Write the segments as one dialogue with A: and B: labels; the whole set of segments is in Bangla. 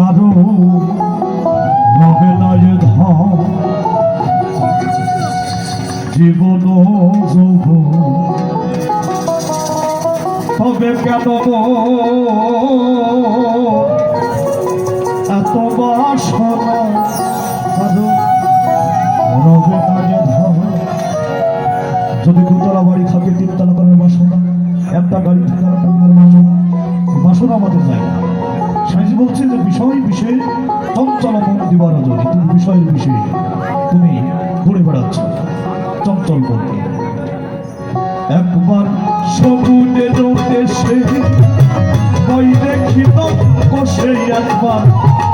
A: কারো নবেলায় ধাম জীবন যৌবন তবে কেন এত বাসনা কারো নবেলায় ধাম। যদি দুতলা বাড়ি থাকে তিনতলা করার বাসনা, একটা গাড়ি থেকে আর বাসনা আমাদের যায় না। স্বামীজি বলছে যে বিষয় বিষয়ে চঞ্চল মন দিবার জন্য তুমি বিষয়ের বিষয়ে তুমি ঘুরে বেড়াচ্ছ চঞ্চল করতে। একবার সবুজের দেশে বই দেখিত বসে, একবার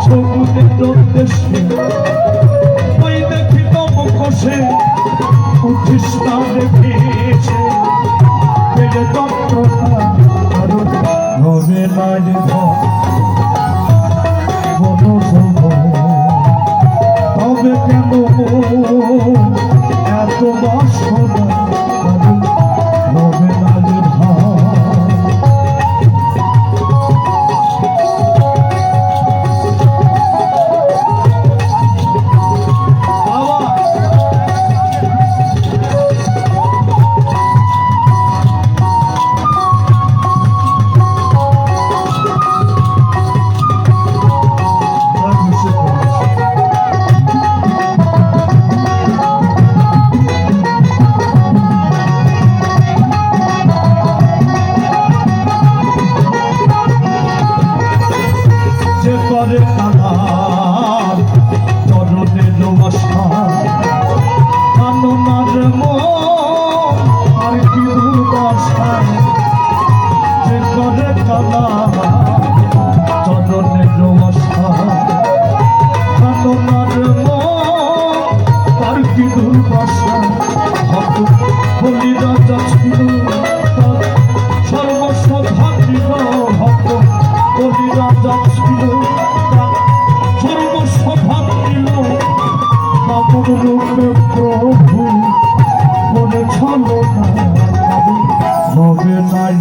A: সবুজের দেশে বই দেখিত বসে, উঠিস না দেখেছে পেলে যন্ত্রণা আরো হবে না রে তবে কেন এত বাসনা হবে না রে করে কালার চরণে নমস্কার কাননার মন আর কি দুর্দশা যে করে কালার চরণে নমস্কার কাননার মন আর কি দুর্দশা। বলি রাজা ছিল সর্বস্ব ভাবিল ভক্ত, বলি রাজা ছিল রূপে প্রভু মনে ছলো নবে নাই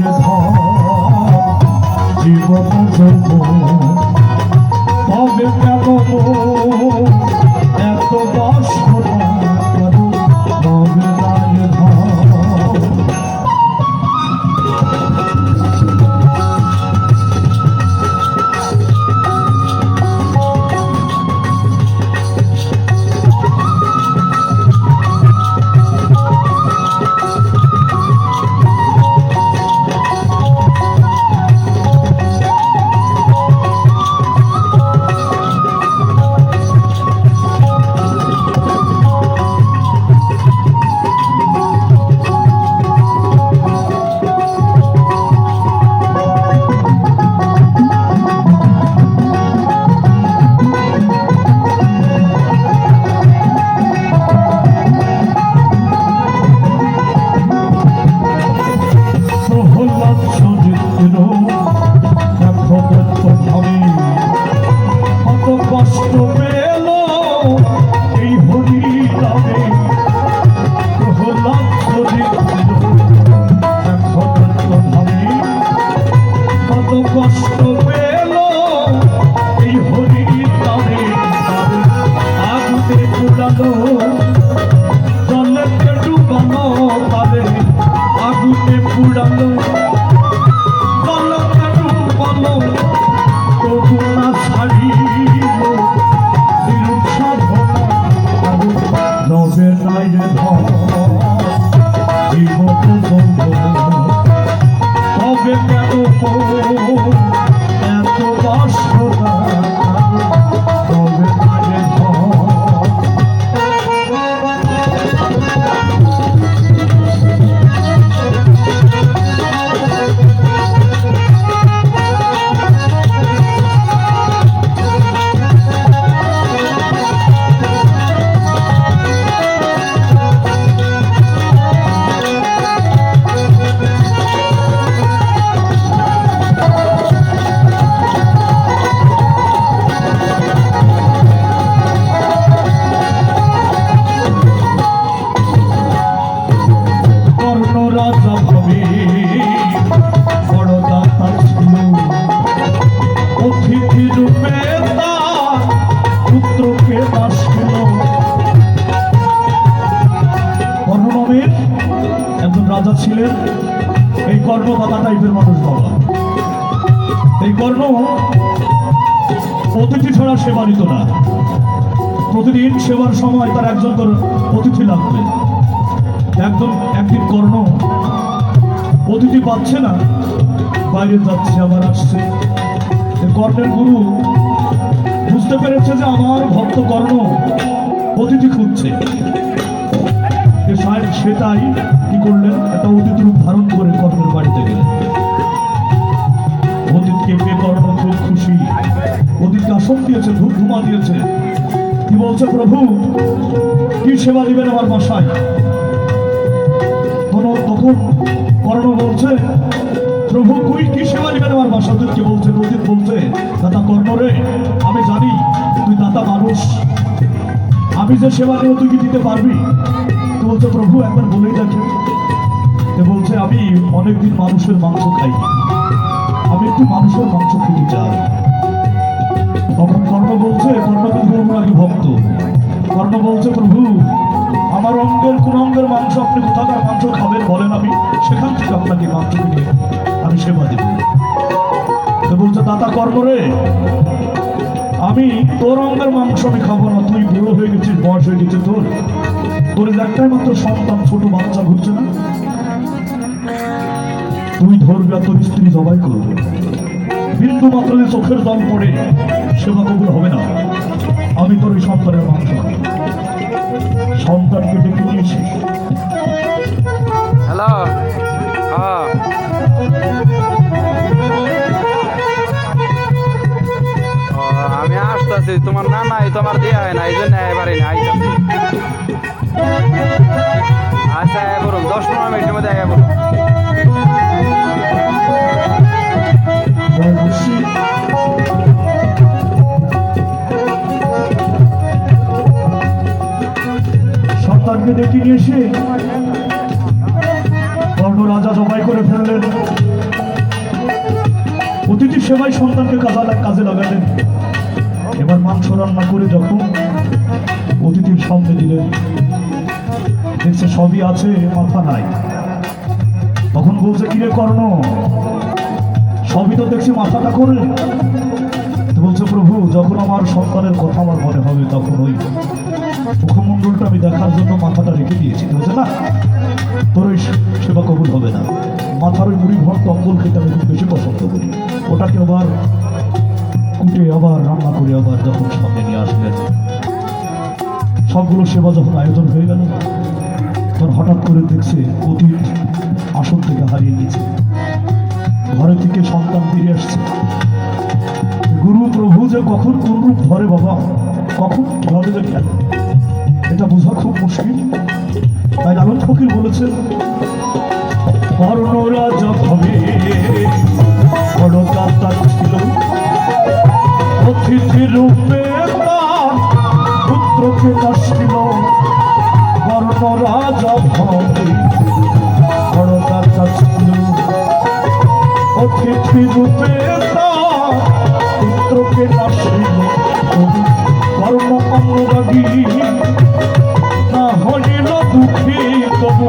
A: জীবন জন্ম তবে কেন এত বাসনা নবে নাই দেখলেন এই কর্ণ দাদা টাইপের মানুষ বাবা। এই কর্ণ অতিথি ছাড়া সেবা নিত না। প্রতিদিন সেবার সময় তার একজন করে অতিথি লাগবে। একদিন কর্ণ অতিথি পাচ্ছে না, বাইরে যাচ্ছে আবার আসছে। কর্ণের গুরু বুঝতে পেরেছে যে আমার ভক্ত কর্ণ অতিথি খুঁজছে। সেটাই কি করলেন, একটা অতিথি রূপ ধারণ করে কর্ণের বাড়িতে গেলেন। অতিথিকে পেয়ে কর্ণ খুব খুশি, অতিথিকে আসন দিয়েছে, ধূপ ধুমা দিয়েছে। কি বলছে, প্রভু কি সেবা দিবেন আমার বাসায়? তখন কর্ণ বলছে, প্রভু কি সেবা দিবেন আমার বাসা? অতিথিকে বলছে, অতিথ বলছে, দাদা কর্ণ রে, আমি জানি তুই দাতা মানুষ, আমি যে সেবা নেব তুই কি দিতে পারবি? তো বলছে, প্রভু একবার বলেই দেখে। বলছে, আমি অনেকদিন মানুষের মাংস খাই, আমি একটু মানুষের মাংস খেতে চাই। তখন কর্ণ বলছে, কর্ণ কিন্তু অনুরাগী ভক্ত। কর্ণ বলছে, প্রভু আমার অঙ্গের কোন অঙ্গের মাংস আপনি কোথাকার মাংস খাবেন বলেন, আমি সেখান থেকে আপনাকে মাংস কিনে আমি সেবা দেব। তো বলছে, দাদা কর্ণ রে, আমি তোর অঙ্গের মাংস আমি খাবো না, তুই বুড়ো হয়ে গেছিস, বয়স হয়ে গেছে তোর, তোর একটাই মাত্র সন্তান, ছোট বাচ্চা ঘুরছে না, তুই ধরবি আর তোর স্ত্রী জবাই করবে, বিন্দু মাত্র চোখের জল পড়ে সেবা কবুল হবে না, আমি তোর ওই সন্তানের মাংস খাবো। সন্তানকে ডেকে নিয়েছি।
B: হ্যালো, আমি আসতেছি, তোমার না নাই তোমার দেওয়া হয় না, এই জন্য এবারে আইতাছি। আচ্ছা আয়া বলুন, 10-15 মিনিটের মধ্যে আয়া বলুন।
A: সন্তানকে ডেকে নিয়ে এসে কর্ণ রাজা জবাই করে ফেললেন। অতিথি সেবায় সন্তানকে কাজে লাগালেন। এবার মাংস রান্না করে যখন অতিথির সামনে দিলেন, দেখছে সবই আছে, মাথা নাই। তখন বলছে, কিরে কর্ণ, সবই তো দেখছি, মাথাটা করে। বলছে, প্রভু যখন আমার সন্তানের কথা আমার মনে হবে তখন ওই মুখমণ্ডলটা আমি দেখার জন্য মাথাটা রেখে দিয়েছি। বলছে, না তোর ওই সেবা কবুল হবে না, মাথার ওই মুড়ি ভর কম্বল খেতে আমি খুব বেশি পছন্দ করি, ওটাকে আবার কুটে আবার রান্না করে আবার যখন সামনে নিয়ে আসলেন, সবগুলো সেবা যখন আয়োজন হয়ে গেল, তখন হঠাৎ করে দেখছে অতীত আসন থেকে হারিয়ে নিয়েছে, ঘরে থেকে সন্তান ফিরে আসছে। গুরু প্রভু যে কখন কোন রূপ ধরে বাবা, কখন কিভাবে যে খেলে, এটা বোঝা খুব মুশকিল। তাই লালন ফকির বলেছেন, কর্ণ রাজা ভাবে বড় দাতা ছিল, অতিথি রূপে তার পুত্রকে আসিল। কর্ণ রাজা ভাবে বড় দাতা ছিল, অতিথি রূপে তার পুত্রকে আসিল। কর্ণ অনুরাগী না হইল দুঃখী, তবু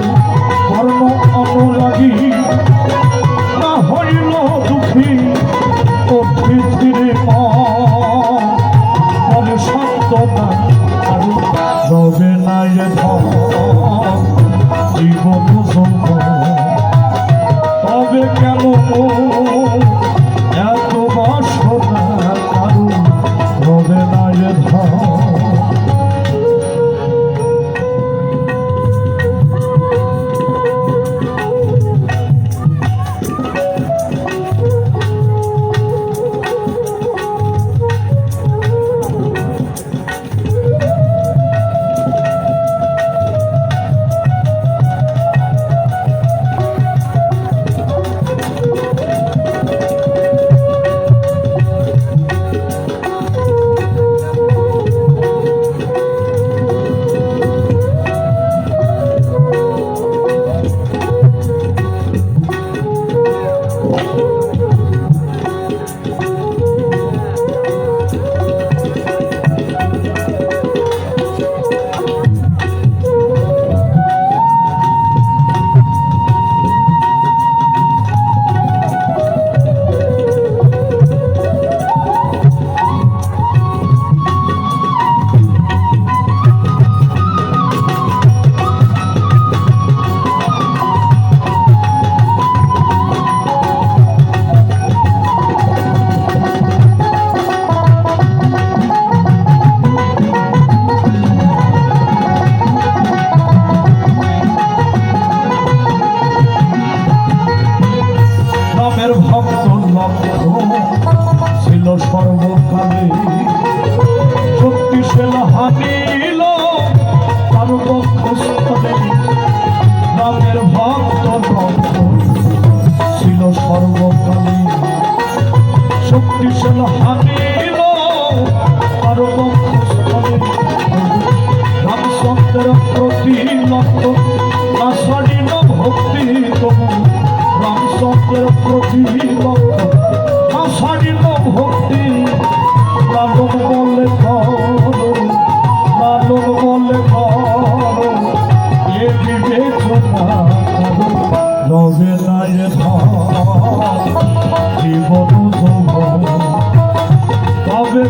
A: কর্ণ অনুরাগী না হইল দুঃখী। অতিথির লক্ষ্য না স্বাধীন ভক্তি তবু রামচন্দ্রের প্রতি লক্ষ্য না স্বাধীন ভক্তি লালন বলে করো লালন বলে করো এ বিবেচনা করো রবে নাই জীবন তবে